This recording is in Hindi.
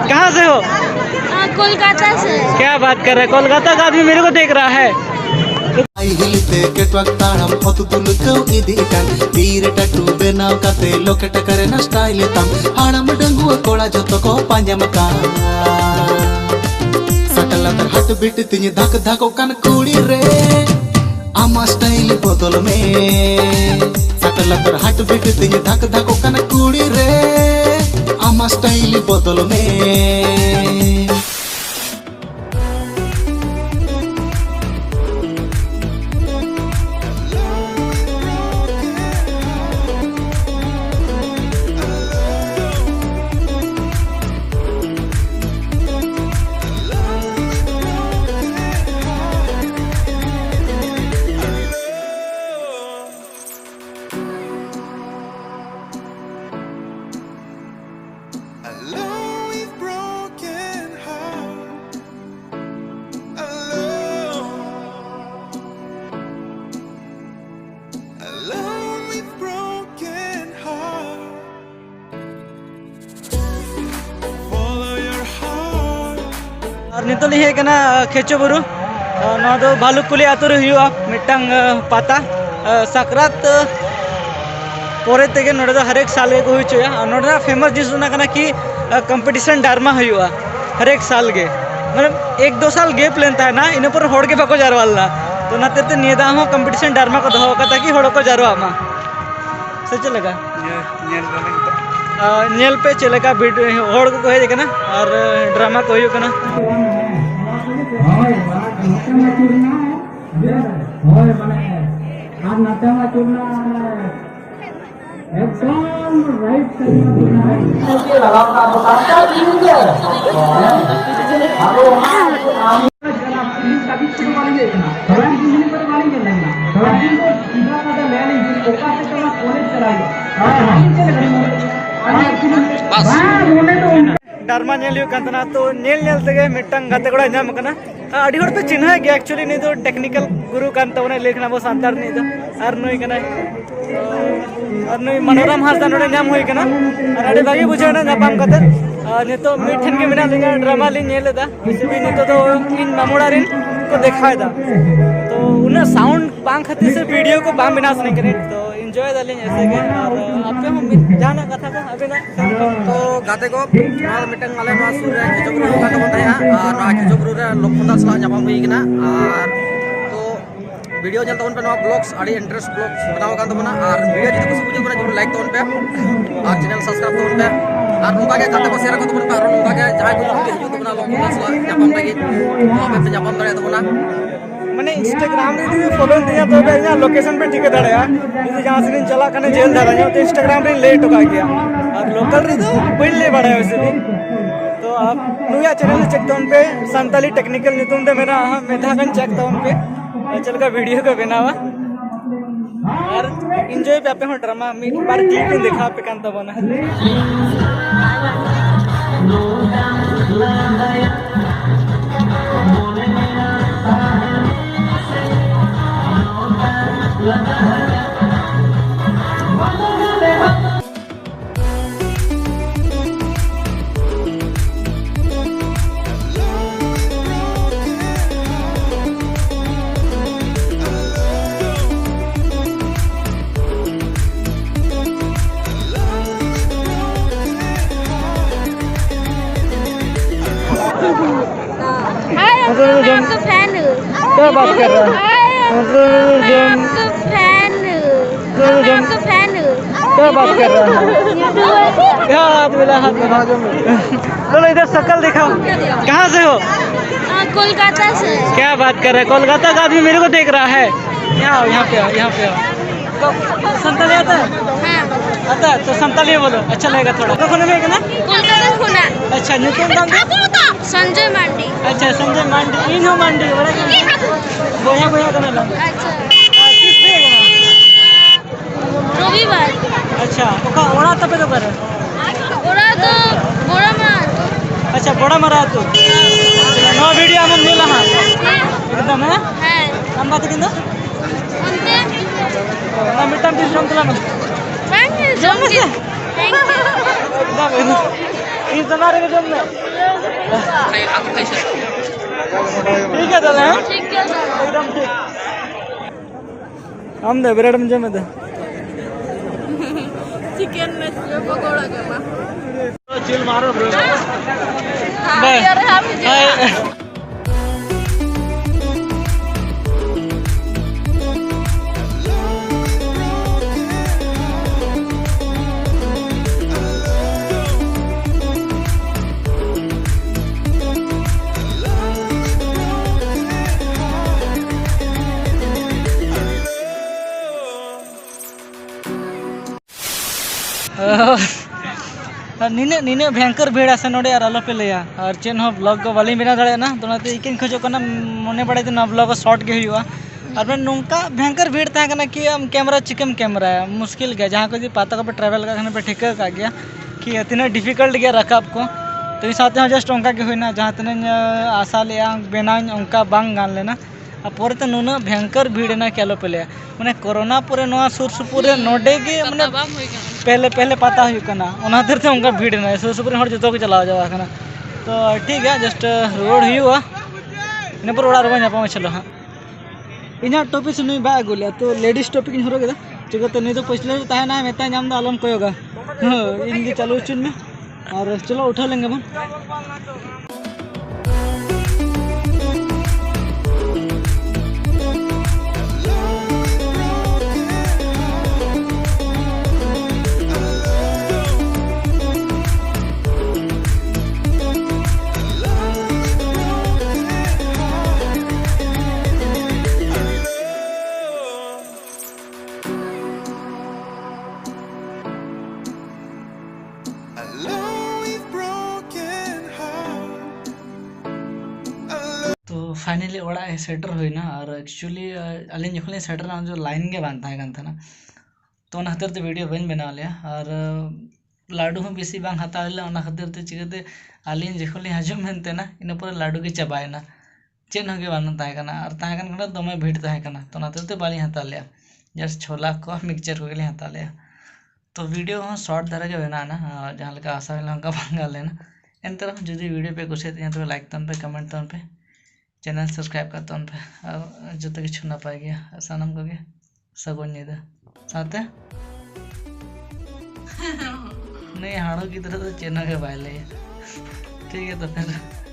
कहाँ से हो? कोलकाता से। क्या बात कर रहे हैं, कोलकाता का आदमी मेरे को देख रहा है। हट बिट तिनी धक धको कन कुड़ी रे आमा स्टाइल बदल में सकलतर हट बिट तिनी धक धको कन कुड़ी रे आमा स्टाइल बदल में और नितल हे कना खेचो बुरु ना दो भालुकुली आतुर हुआ मिटंग पाता सकरात पोरे तेगे नोडे दो हर एक साल के हुई चुया नोडे फेमस डिश ना कना कि कंपटीशन डारमा हुआ हर एक साल के मतलब 1-2 साल गेप लेता है ना इन पर होड़ के बाको जारवाला तो ना तेरे नियदा हो कंपटीशन डारमा को दो का कि होड़ को जारवा मा सच लगा नेल पे चलेगा वीडियो होड़ को है देखना और ड्रामा को हुई कना डारमा नेल हुआ तो नेल नेल तेगे मिटंग गाते कोड़ा नाम कना अड़ी होड़ पे चिन्ह गया एक्चुअली नहीं तो टेक्निकल गुरु कान तबना लेखना बो सांतार नहीं तो और नई कना और नई मनोरम हासदा नोडे नाम हुई कना और अड़ी भागी बुझाना नापाम कते ने तो मिठन के बिना लेगा ड्रामा ली नेल दा इसे भी नहीं तो इन मामुड़ा रिन को दिखाएदा तो उन्हें साउंड बांग खातिर से वीडियो को बांग बिनास नहीं करे तो एंजॉय दाले ऐसे के और आपके हम जाना कथा को अभी ना तो गाते को मिटन माले मा सूर्य खिचोब्रू का तो बताया और खिचोब्रू रे लोकदा सला जापाम हुई किना और तो वीडियो जल तोन पे नो ब्लॉग्स आड़ी इंटरेस्ट ब्लॉग्स बनाओ का तो बना और वीडियो जति को सुबुज बना जो लाइक तोन पे और चैनल सब्सक्राइब तोन पे और नुका के गाते को शेयर को तो बना और नुका के जहां को हिजु तो बना लोकदा सला जापाम लागी तो पे जापाम करे तो बना मैंने इंस्टाग्राम रे दी फॉलो दिया तो बे ना लोकेशन पे टिके दड़या इसे जहां से चला कने जेल दादा तो इंस्टाग्राम रे लेट हो गया और लोकल रे तो पहले बड़ा है वैसे भी तो आप नुया चैनल चेक तो उन पे संताली टेक्निकल नितुन दे मेरा मेधागन चेक तो उन पे चल का वीडियो को बनावा और एंजॉय पे पे ड्रामा में एक बार क्लिप दिखा पे कांता बना मैं आपका फैन हूँ। क्या बात कर रहा है मैं आपका फैन हूँ। मैं आपका फैन हूँ। क्या बात कर रहा है क्या मिला हाथ में भागो बोलो इधर शक्ल दिखाओ कहाँ से हो कोलकाता से। क्या बात कर रहे हैं, कोलकाता का आदमी मेरे को देख रहा है यहाँ पे आओ यहाँ पे आओ संताली आता है आता है तो संताली बोलो अच्छा लगेगा थोड़ा तो खोने में ना कोलकाता खुना। अच्छा नितिन नाम संजय मांडी। अच्छा संजय मांडी इन हो मांडी बड़ा बोया बोया करने लगा अच्छा किस पे गया रविवार। अच्छा ओका ओड़ा तबे तो करे ओरा तो बोरा मार। अच्छा बड़ा मरा तो नो वीडियो हम मिला हां एकदम है हम बात किंदो उनते ना मिटम दिस रंतला थैंक यू। इन तना रे जम में ठीक है चले एकदम ठीक हम दे ब्रेड में जमे दे चिकन में पकोड़ा करना चिल मारो ब्रो यार हम नीने नीने भयंकर भीड़ आसे नोडे और आलो पे लिया और चेन हो ब्लॉग को वाली बिना दड़े ना तो नाते इकिन खोजो कना मने बड़े दिन ब्लॉग को शॉर्ट के हुआ और मैं नोंका भयंकर भीड़ था कना कि हम कैमरा चिकम कैमरा है मुश्किल गया जहाँ को जी पाता को पे ट्रैवल करने पे ठेका का गया कि इतना डिफिकल्ट गया रखा आपको तो इस साथ जस्ट उनका के हुई ना जहाँ तने आशा लिया बेना उनका बांग गान लेना अब पोरे तो नुना भयंकर भीड़ ना क्या लो पे लिया मैंने कोरोना पूरे नवा सुर सुपुरे नोडे के मैंने पहले पहले पता हुई कना उना देर से उनका भीड़ ना सुर सुपुरे हर जतो के चला जावा कना तो ठीक है जस्ट रोड हुआ इन पर ओड़ा रबा जापा में चलो हाँ इना टॉपिक से नहीं बा गुलिया तो लेडीज टॉपिक इन हरो के चिको तो नहीं तो पिछले ताहे ना मेता जाम दा आलम कोयोगा इनकी चालू चुन में और चलो उठा लेंगे बन तो फाइनली ओड़ा सेटर हुई ना और एक्चुअली अली जो सेटर जो लाइन के बांधता है था ना तो खातिर तो वीडियो बन बना लिया और लाडू हूँ बेसी बांग हता लेना खातिर तो चिकाते अली जो हजूम मनते ना इन पर लाडू के चाबायना चेन होगे बांधन और दमे भीड़ तो नाते बाली हता लिया जस्ट छोला को मिक्सचर को हता लिया तो वीडियो हम शॉर्ट धारा के बना ना जहाँ लगा आशा उनका बांगा लेना एन तरह जुदी वीडियो पे कुछ तो लाइक तन पे कमेंट तन पे चैनल सब्सक्राइब कर तन पे और जो किछु नपाय गया सानम को सगुन नीदा साथे नहीं हाड़ो की तरह तो चैनल के बाय ले ठीक है तो फिर